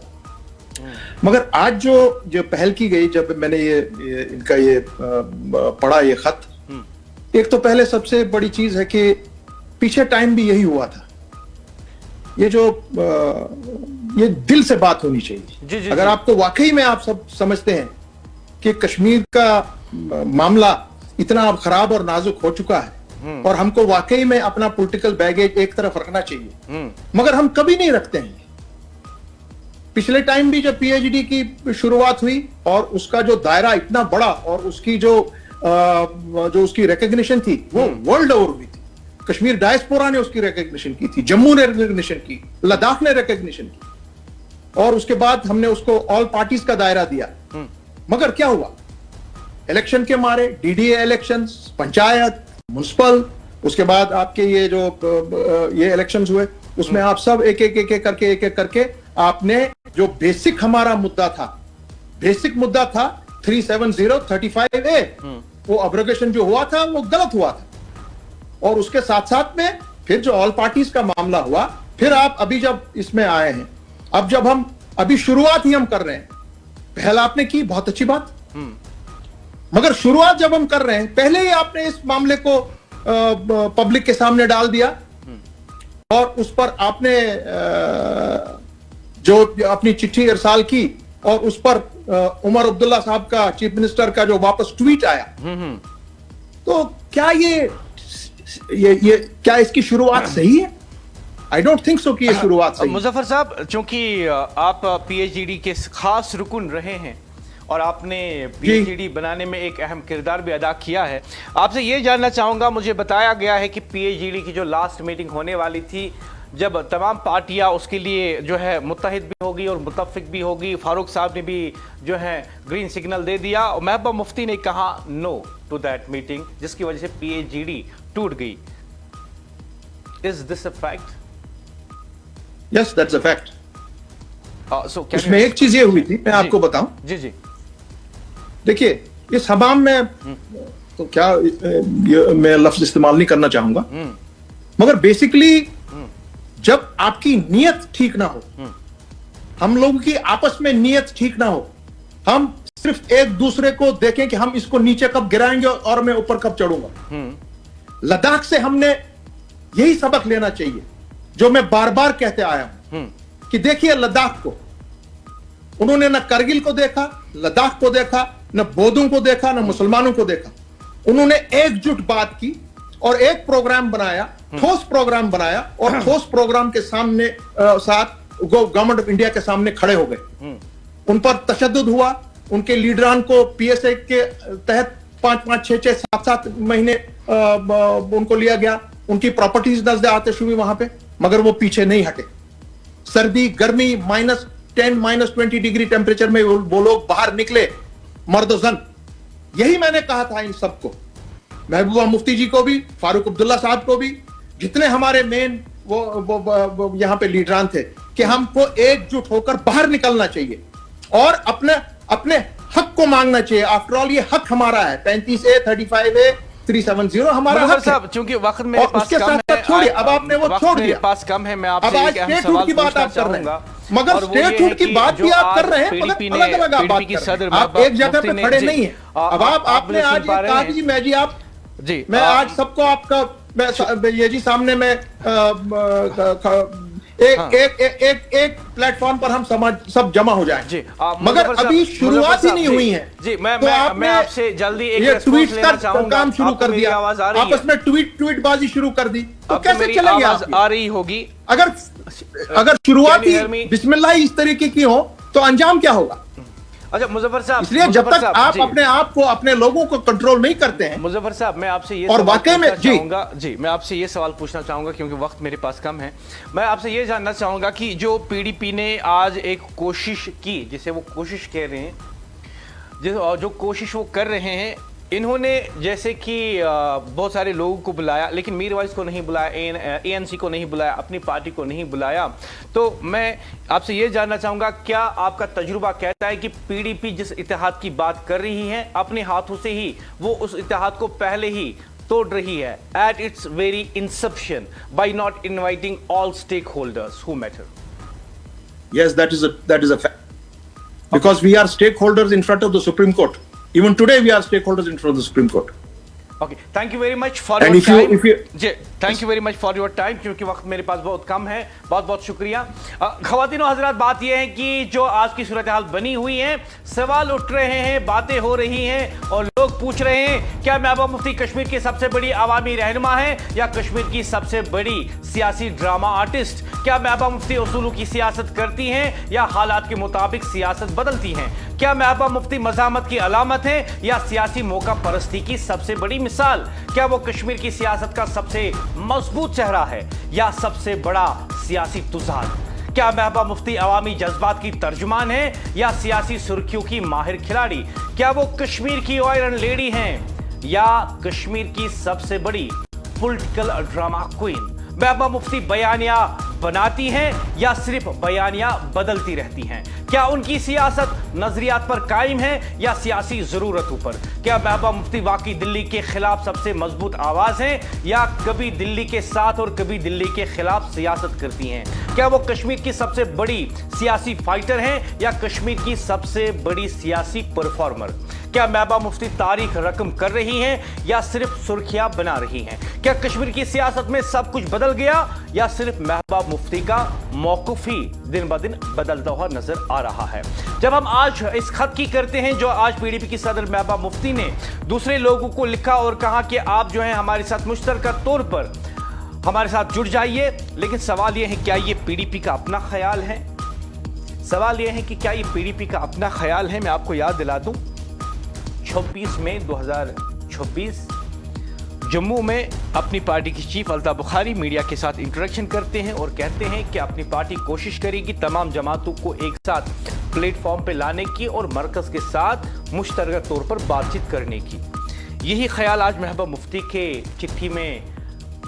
मगर आज जो पहल की गई, जब मैंने इनका ये पढ़ा ये खत, एक तो पहले सबसे बड़ी चीज है कि पीछे टाइम भी यही हुआ था। ये जो ये दिल से बात होनी चाहिए। अगर आपको वाकई में आप सब समझते हैं कि कश्मीर का मामला इतना अब खराब और नाजुक हो चुका है और हमको वाकई में अपना पॉलिटिकल बैगेज एक तरफ रखना चाहिए, मगर हम कभी नहीं रखते हैं। पिछले टाइम भी जब पीएचडी की शुरुआत हुई और उसका जो दायरा इतना बड़ा और उसकी जो उसकी रिकॉग्निशन थी वो वर्ल्ड ओवर हुई थी। कश्मीर डायस्पोरा ने उसकी रिकॉग्निशन की थी, जम्मू ने रिकॉग्निशन की, लद्दाख ने रिकॉग्निशन की, और उसके बाद हमने उसको ऑल पार्टीज का दायरा दिया। मगर क्या हुआ? इलेक्शन के मारे, डीडीए इलेक्शंस, पंचायत, म्युनिसिपल, उसके बाद आपके ये जो ये इलेक्शंस हुए, उसमें आप सब एक एक करके आपने जो बेसिक हमारा मुद्दा था, बेसिक मुद्दा था 37035A, वो अब्रोगेशन जो हुआ था वो गलत हुआ था। और उसके साथ साथ में फिर जो ऑल पार्टीज का मामला हुआ, फिर आप अभी जब इसमें आए हैं, अब जब हम अभी शुरुआत ही हम कर रहे हैं, पहले आपने की बहुत अच्छी बात, मगर शुरुआत जब हम कर रहे हैं, पहले ही आपने इस मामले को पब्लिक के सामने डाल दिया और उस पर आपने जो अपनी चिट्ठी इरसाल की और उस पर उमर अब्दुल्ला साहब का, चीफ मिनिस्टर का जो वापस ट्वीट आया, तो क्या ये क्या इसकी शुरुआत सही है? आई डोंट थिंक सो कि ये शुरुआत सही है। मुजफ्फर साहब, चूंकि आप पीएचडी के खास रुकन रहे हैं और आपने पीएचडी बनाने में एक अहम किरदार भी अदा किया है, आपसे ये जानना चाहूंगा, मुझे बताया गया है कि पीएचडी की जो लास्ट मीटिंग होने वाली थी, जब तमाम पार्टियां उसके लिए जो है मुत्तहिद भी होगी और मुतफिक भी होगी, फारूक साहब ने भी जो है ग्रीन सिग्नल दे दिया और महबूबा मुफ्ती ने कहा नो टू दैट मीटिंग, जिसकी वजह से पीएचडी टूट गई। Is this a fact? Yes, that's a fact. इसमें एक चीज ये हुई थी, मैं आपको बताऊं। जी जी, देखिए, इस हमाम में तो क्या मैं लफ्ज इस्तेमाल नहीं करना चाहूंगा, मगर बेसिकली जब आपकी नीयत ठीक ना हो, हम लोगों की आपस में नीयत ठीक ना हो, हम सिर्फ एक दूसरे को देखें कि हम इसको नीचे कब गिराएंगे और मैं ऊपर कब चढ़ूंगा। लद्दाख से हमने यही सबक लेना चाहिए जो मैं बार बार कहते आया हूं कि देखिए, लद्दाख को उन्होंने न करगिल को देखा, लद्दाख को देखा, न बौद्धों को देखा, न मुसलमानों को देखा। उन्होंने एकजुट बात की और एक प्रोग्राम बनाया, ठोस प्रोग्राम बनाया, और ठोस प्रोग्राम के सामने साथ गवर्नमेंट ऑफ इंडिया के सामने खड़े हो गए। उन पर तशद्दुद हुआ, उनके लीडरान को पीएसए के तहत 5-5, 6-6, 7-7 महीने उनको लिया गया, उनकी प्रॉपर्टीज नजर आतिश हुई वहां पे, मगर वो पीछे नहीं हटे। सर्दी गर्मी -10, -20 डिग्री टेम्परेचर में वो लोग बाहर निकले, मर्द जन। यही मैंने कहा था इन सबको, महबूबा मुफ्ती जी को भी, फारूक अब्दुल्ला साहब को भी, जितने हमारे मेन वो यहां पे लीडरान थे, कि हमको एकजुट होकर बाहर निकलना चाहिए और अपने हक को मांगना चाहिए। आफ्टर ऑल ये हक हमारा है, 35A, 35A, 370 हमारा हक है। चूंकि वक्त मेरे पास कम है, छोड़िए, अब आपने वो छोड़ दिया, पास कम है, मैं आपसे अब आज स्टेट हुड की बात आप कर रहे हैं, मगर स्टेट हुड की बात भी आप कर रहे हैं, मगर अलग अलग आप बात कर रहे हैं, आप एक जगह पे खड़े नहीं है। अब आपने आज ये कहा जी, मैं जी आप जी, मैं आज सबको आपका ये जी सामने में एक प्लेटफॉर्म पर हम सब जमा हो जाएं जी, मगर अभी शुरुआत ही नहीं हुई है जी। मैं आपसे जल्दी एक ट्वीट का काम शुरू कर दिया, आपस में ट्वीट बाजी शुरू कर दी, तो कैसे चलेंगे? आ रही होगी। अगर शुरुआत ही बिस्मिल्लाह इस तरीके की हो तो अंजाम क्या होगा? अच्छा मुजफ्फर साहब, इसलिए जब तक आप अपने आप को, अपने लोगों को कंट्रोल नहीं करते हैं। मुजफ्फर साहब, मैं आपसे ये और वाकई में जी मैं आपसे ये सवाल पूछना चाहूंगा क्योंकि वक्त मेरे पास कम है। मैं आपसे ये जानना चाहूंगा कि जो पीडीपी ने आज एक कोशिश की, जिसे वो कोशिश कह रहे हैं, जो कोशिश वो कर रहे हैं, इन्होंने जैसे कि बहुत सारे लोगों को बुलाया, लेकिन मीरवाइज को नहीं बुलाया, एएनसी को नहीं बुलाया, अपनी पार्टी को नहीं बुलाया। तो मैं आपसे ये जानना चाहूंगा, क्या आपका तजुर्बा कहता है कि पीडीपी जिस इत्तेहाद की बात कर रही है, अपने हाथों से ही वो उस इत्तेहाद को पहले ही तोड़ रही है at its very inception by not inviting all stakeholders who matter. Yes, that is a fact. Because we are stakeholders in front of the Supreme Court. Even today, we are stakeholders in front of the Supreme Court. Okay, thank you very much for And your time. if you जी, thank you very much for your time, क्योंकि वक्त मेरे पास बहुत कम है। बहुत बहुत शुक्रिया। ख़वातीन और हज़रात, बात यह है कि जो आज की सूरत हाल बनी हुई है, सवाल उठ रहे हैं, बातें हो रही हैं और लोग पूछ रहे हैं क्या महबूबा मुफ्ती कश्मीर की सबसे बड़ी अवामी रहनुमा है या कश्मीर की सबसे बड़ी सियासी ड्रामा आर्टिस्ट? क्या महबूबा मुफ्ती उसूलों की सियासत करती हैं या हालात के मुताबिक सियासत बदलती हैं? क्या महबूबा मुफ्ती मज़ामत की अलामत है या सियासी मौका परस्ती की सबसे बड़ी मिसाल? क्या वो कश्मीर की सियासत का सबसे मजबूत चेहरा है या सबसे बड़ा सियासी तुजाद? क्या महबूबा मुफ्ती अवामी जज्बात की तर्जुमान है या सियासी सुर्खियों की माहिर खिलाड़ी? क्या वो कश्मीर की आयरन लेडी हैं या कश्मीर की सबसे बड़ी political drama queen? Mehbooba Mufti बयानिया बनाती हैं या सिर्फ बयानिया बदलती रहती हैं? क्या उनकी सियासत नजरियात पर कायम है या सियासी जरूरतों पर? क्या महबूबा मुफ्ती वाकई दिल्ली के खिलाफ सबसे मजबूत आवाज हैं या कभी दिल्ली के साथ और कभी दिल्ली के खिलाफ सियासत करती हैं? क्या वो कश्मीर की सबसे बड़ी सियासी फाइटर हैं या कश्मीर की सबसे बड़ी सियासी परफॉर्मर? क्या महबूबा मुफ्ती तारीख रकम कर रही हैं या सिर्फ सुर्खियां बना रही हैं? क्या कश्मीर की सियासत में सब कुछ बदल गया या सिर्फ महबूबा मुफ्ती का मौक़िफ़ ही दिन ब दिन बदलता हुआ नजर आ रहा है? जब हम आज इस खत की करते हैं जो आज पीडीपी की सदर महबूबा मुफ्ती ने दूसरे लोगों को लिखा और कहा कि आप जो है हमारे साथ मुश्तरका तौर पर हमारे साथ जुड़ जाइए, लेकिन सवाल यह है क्या ये पीडीपी का अपना ख्याल है? सवाल यह है कि क्या ये पीडीपी का अपना ख्याल है? मैं आपको याद दिला दूं, 26 मई 2026 जम्मू में अपनी पार्टी की चीफ अल्ताफ बुखारी मीडिया के साथ इंटरेक्शन करते हैं और कहते हैं कि अपनी पार्टी कोशिश करेगी तमाम जमातों को एक साथ प्लेटफॉर्म पे लाने की और मरकज़ के साथ मुश्तरका तौर पर बातचीत करने की। यही ख्याल आज महबूबा मुफ्ती के चिट्ठी में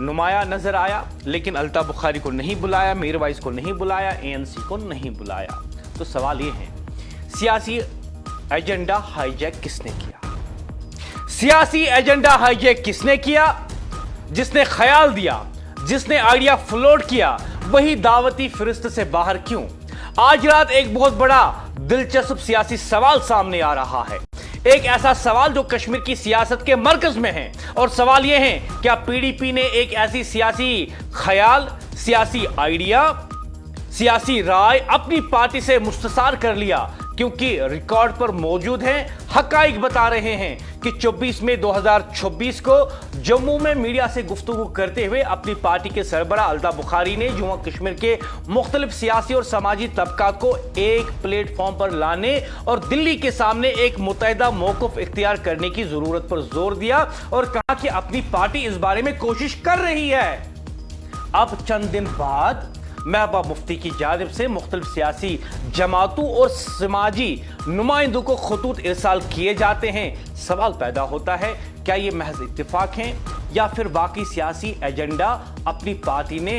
नुमाया नजर आया, लेकिन अल्ताफ बुखारी को नहीं बुलाया, मीरवाइज को नहीं बुलाया, एएनसी को नहीं बुलाया। तो सवाल ये है, सियासी एजेंडा हाईजैक किसने किया? सियासी एजेंडा हाईजैक किसने किया? जिसने ख्याल दिया, जिसने आइडिया फ्लोट किया, वही दावती फिरिस्त से बाहर क्यों? आज रात एक बहुत बड़ा दिलचस्प सियासी सवाल सामने आ रहा है, एक ऐसा सवाल जो कश्मीर की सियासत के मरकज में है। और सवाल यह है, क्या पीडीपी ने एक ऐसी सियासी ख्याल, सियासी आइडिया, सियासी राय अपनी पार्टी से मुस्तसार कर लिया? क्योंकि रिकॉर्ड पर मौजूद हैं, हकाइक बता रहे हैं कि 24 मई 2026 को जम्मू में मीडिया से गुफ्तगू करते हुए अपनी पार्टी के सरबराह अल्ताफ बुखारी ने जम्मू कश्मीर के मुख्तलिफ सियासी और समाजी तबकात को एक प्लेटफॉर्म पर लाने और दिल्ली के सामने एक मुत्तहिदा मौक़िफ़ इख्तियार करने की जरूरत पर जोर दिया और कहा कि अपनी पार्टी इस बारे में कोशिश कर रही है। अब चंद दिन बाद महबूबा मुफ्ती की जानिब से मुख्तलिफ सियासी जमातों और समाजी नुमाइंदों को खतूत इरसाल किए जाते हैं। सवाल पैदा होता है, क्या ये महज इत्तेफाक हैं या फिर वाकई सियासी एजेंडा अपनी पार्टी ने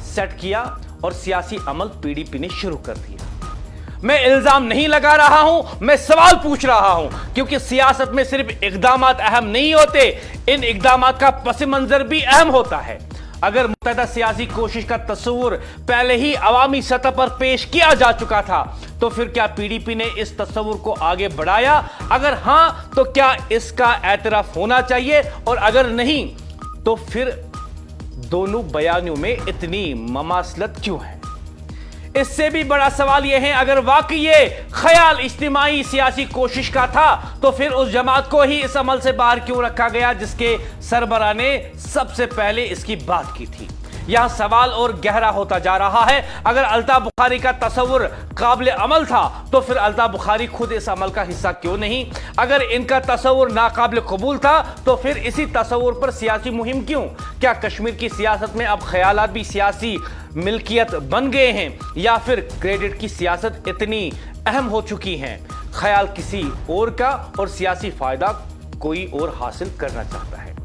सेट किया और सियासी अमल पीडीपी ने शुरू कर दिया? मैं इल्जाम नहीं लगा रहा हूं, मैं सवाल पूछ रहा हूं, क्योंकि सियासत में सिर्फ इक़दामात अहम नहीं होते, इन इक़दामात का पस मंजर भी अहम होता है। अगर मुत्तहिदा सियासी कोशिश का तस्वुर पहले ही अवामी सतह पर पेश किया जा चुका था, तो फिर क्या पीडीपी ने इस तस्वुर को आगे बढ़ाया? अगर हां, तो क्या इसका एतराफ होना चाहिए? और अगर नहीं, तो फिर दोनों बयानों में इतनी ममासलत क्यों है? इससे भी बड़ा सवाल यह है, अगर वाकई ये ख्याल इज्तिमाई सियासी कोशिश का था, तो फिर उस जमात को ही इस अमल से बाहर क्यों रखा गया जिसके सरबराह ने सबसे पहले इसकी बात की थी? यह सवाल और गहरा होता जा रहा है। अगर अल्ताफ बुखारी का तस्वुर काबिल अमल था, तो फिर अल्ताफ बुखारी खुद इस अमल का हिस्सा क्यों नहीं? अगर इनका तस्वुर नाकाबिल कबूल था, तो फिर इसी तस्वुर पर सियासी मुहिम क्यों? क्या कश्मीर की सियासत में अब ख्यालात भी सियासी मिल्कियत बन गए हैं या फिर क्रेडिट की सियासत इतनी अहम हो चुकी है, ख्याल किसी और का और सियासी फायदा कोई और हासिल करना चाहता है?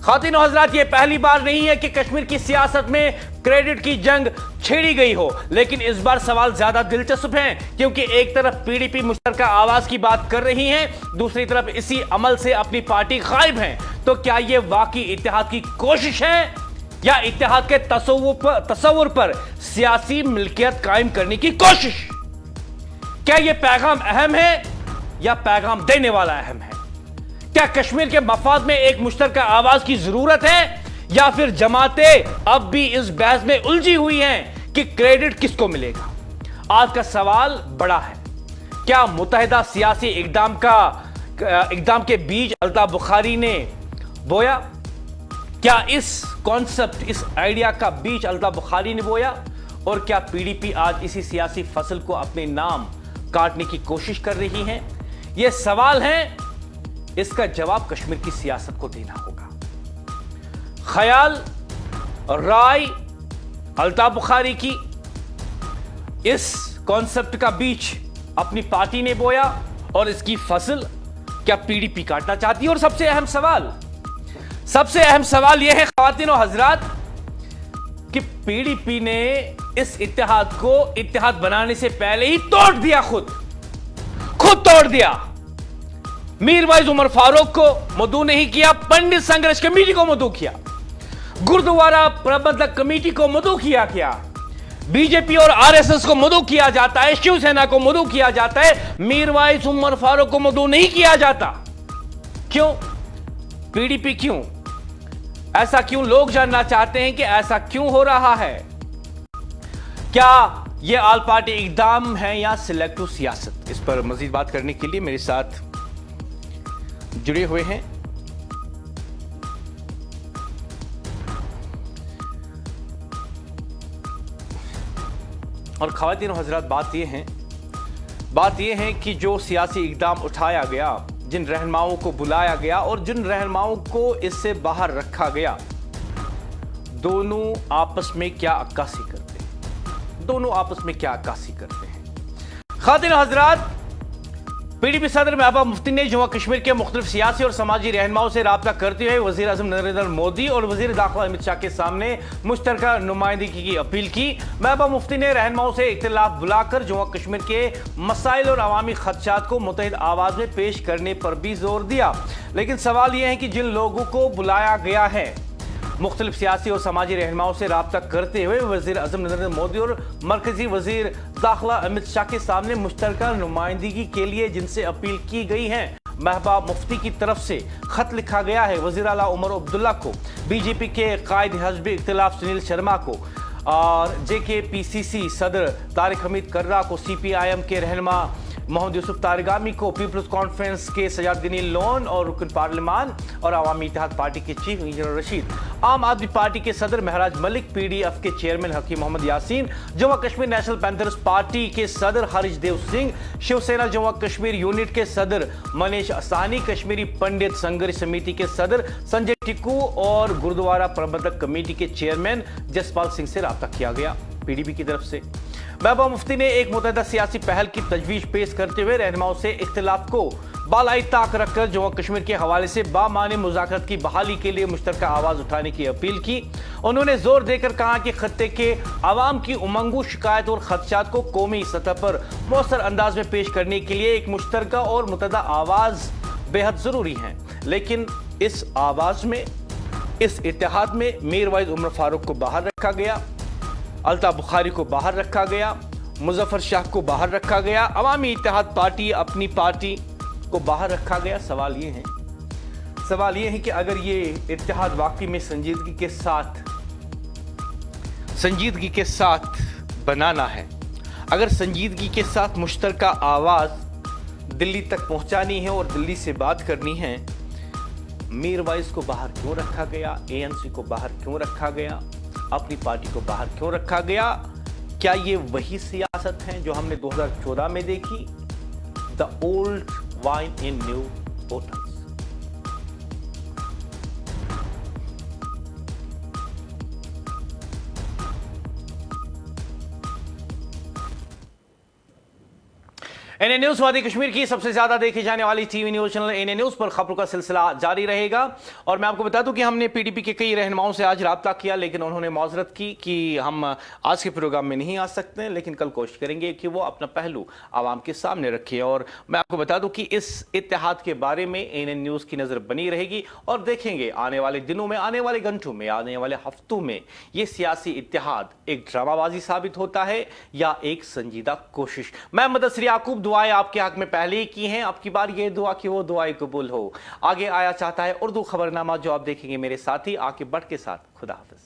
खातिन और हजरात, ये पहली बार नहीं है कि कश्मीर की सियासत में क्रेडिट की जंग छेड़ी गई हो, लेकिन इस बार सवाल ज्यादा दिलचस्प हैं, क्योंकि एक तरफ पीडीपी मुश्तरका आवाज की बात कर रही है, दूसरी तरफ इसी अमल से अपनी पार्टी गायब है। तो क्या यह वाकई इत्तेहाद की कोशिश है या इत्तेहाद के तसव्वुर पर सियासी मिल्कियत कायम करने की कोशिश? क्या यह पैगाम अहम है या पैगाम देने वाला अहम है? क्या कश्मीर के मफाद में एक मुश्तरका आवाज की जरूरत है या फिर जमातें अब भी इस बहस में उलझी हुई हैं कि क्रेडिट किसको मिलेगा? आज का सवाल बड़ा है। क्या मुत्तहिदा सियासी इकदाम के बीज अल्ताफ बुखारी ने बोया? क्या इस कॉन्सेप्ट, इस आइडिया का बीज अल्ताफ बुखारी ने बोया? और क्या पीडीपी आज इसी सियासी फसल को अपने नाम काटने की कोशिश कर रही है? यह सवाल है, इसका जवाब कश्मीर की सियासत को देना होगा। ख्याल और राय अल्ताफ बुखारी की, इस कॉन्सेप्ट का बीज अपनी पार्टी ने बोया और इसकी फसल क्या पीडीपी काटना चाहती है? और सबसे अहम सवाल यह है ख्वातीन और हजरात कि पीडीपी ने इस इत्तेहाद को इत्तेहाद बनाने से पहले ही तोड़ दिया, खुद तोड़ दिया। मीरवाइज उमर फारूक को मदऊ नहीं किया, पंडित संघर्ष कमेटी को मदऊ किया, गुरुद्वारा प्रबंधक कमेटी को मदऊ किया, क्या बीजेपी और आरएसएस को मदऊ किया जाता है, शिवसेना को मदऊ किया जाता है, मीरवाइज उमर फारूक को मदऊ नहीं किया जाता? क्यों? पीडीपी क्यों? ऐसा क्यों? लोग जानना चाहते हैं कि ऐसा क्यों हो रहा है। क्या यह आल पार्टी इकदाम है या सिलेक्टिव सियासत? इस पर मजीद बात करने के लिए मेरे साथ जुड़े हुए हैं और ख्वातीन और हजरात, बात यह है कि जो सियासी इकदाम उठाया गया, जिन रहनुमाओं को बुलाया गया और जिन रहनुमाओं को इससे बाहर रखा गया, दोनों आपस में क्या अक्कासी करते हैं? ख्वातीन और हजरात, पीडीपी सदर महबूबा मुफ्ती ने जम्मू कश्मीर के मुख्तलिफ सियासी और समाजी रहनुमाओं से राब्ता करते हुए वजीर आजम नरेंद्र मोदी और वजीर दाखिला अमित शाह के सामने मुश्तरका नुमाइंदगी की अपील की। महबूबा मुफ्ती ने रहनुमाओं से इख्तिलाफ बुलाकर जम्मू कश्मीर के मसाइल और अवामी खदशात को मुत्तहिद आवाज में पेश करने पर भी जोर दिया। लेकिन सवाल यह है कि जिन लोगों को बुलाया गया है, मुख्तलिफ सियासी और समाजी रहनुमाओं से राब्ता करते हुए वजीर आजम नरेंद्र मोदी और मरकजी वजीर दाखिला अमित शाह के सामने मुश्तरका नुमाइंदगी के लिए जिनसे अपील की गई है, महबूबा मुफ्ती की तरफ से खत लिखा गया है वजीर आला उमर अब्दुल्ला को, बीजेपी के कायद हज़्ब इख्तिलाफ सुनील शर्मा को और JKPCC सदर तारिक हमीद कर्रा को, CPIM के रहनुमा मोहम्मद यूसुफ तारगामी को, पीपल्स कॉन्फ्रेंस के सजाद गनी लोन और रुकन पार्लिमान और अवामी इत्तेहाद पार्टी के chief engineer Rashid, Aam Aadmi Party के सदर महराज मलिक, PDF के chairman Hakim Mohammad Yasin, Jammu Kashmir National Panthers Party के सदर हरीश देव सिंह, शिवसेना जम्मू कश्मीर यूनिट के सदर मनीष असानी, कश्मीरी पंडित संघर्ष समिति के सदर संजय टिक्कू और गुरुद्वारा प्रबंधक कमेटी के चेयरमैन जसपाल सिंह से राब्ता किया गया। पीडीपी की तरफ से महबूबा मुफ्ती ने एक मुतहदा सियासी पहल की तजवीज पेश करते हुए रहनुमाओं से इख्तिलाफ को बालाई ताक रखकर जम्मू कश्मीर के हवाले से बामानी मुज़ाकरत की बहाली के लिए मुश्तरका आवाज उठाने की अपील की। उन्होंने जोर देकर कहा कि खत्ते के आवाम की उमंगों, शिकायत और खदशात को कौमी सतह पर मौसर अंदाज में पेश करने के लिए एक मुश्तरका और मुतहदा आवाज बेहद जरूरी है। लेकिन इस आवाज में, इस इत्तेहाद में मीरवाइज उमर फारूक को बाहर रखा गया, अल्ताफ बुखारी को बाहर रखा गया, मुजफ्फर शाह को बाहर रखा गया, अवामी इत्तेहाद पार्टी अपनी पार्टी को बाहर रखा गया। सवाल ये है कि अगर ये इत्तेहाद वाकई में संजीदगी के साथ बनाना है, अगर संजीदगी के साथ मुश्तरका आवाज दिल्ली तक पहुंचानी है और दिल्ली से बात करनी है, मीरवाइज को बाहर क्यों रखा गया, ANC को बाहर क्यों रखा गया, अपनी पार्टी को बाहर क्यों रखा गया? क्या ये वही सियासत है जो हमने 2014 में देखी? The old wine in new bottles. NA news वादी कश्मीर की सबसे ज्यादा देखी जाने वाली TV news channel NA news पर खबरों का सिलसिला जारी रहेगा। और मैं आपको बता दूं कि हमने पीडीपी के कई रहनुमाओं से आज राब्ता किया, लेकिन उन्होंने माजरत की कि हम आज के प्रोग्राम में नहीं आ सकते, लेकिन कल कोशिश करेंगे कि वो अपना पहलू आवाम के सामने रखे। और मैं आपको बता दूं कि इस इत्तेहाद के बारे में एनए न्यूज की नजर बनी रहेगी और देखेंगे आने वाले दिनों में, आने वाले घंटों में, आने वाले हफ्तों में ये सियासी इत्तेहाद एक ड्रामाबाजी साबित होता है या एक संजीदा कोशिश। मैं मुदस्सिर याकूब, दुआएं आपके हक में पहले ही की हैं, आपकी बार ये दुआ कि वो दुआएं कबूल हो। आगे आया चाहता है उर्दू खबरनामा, जो आप देखेंगे मेरे साथी आके बढ़ के साथ। खुदा हाफिज।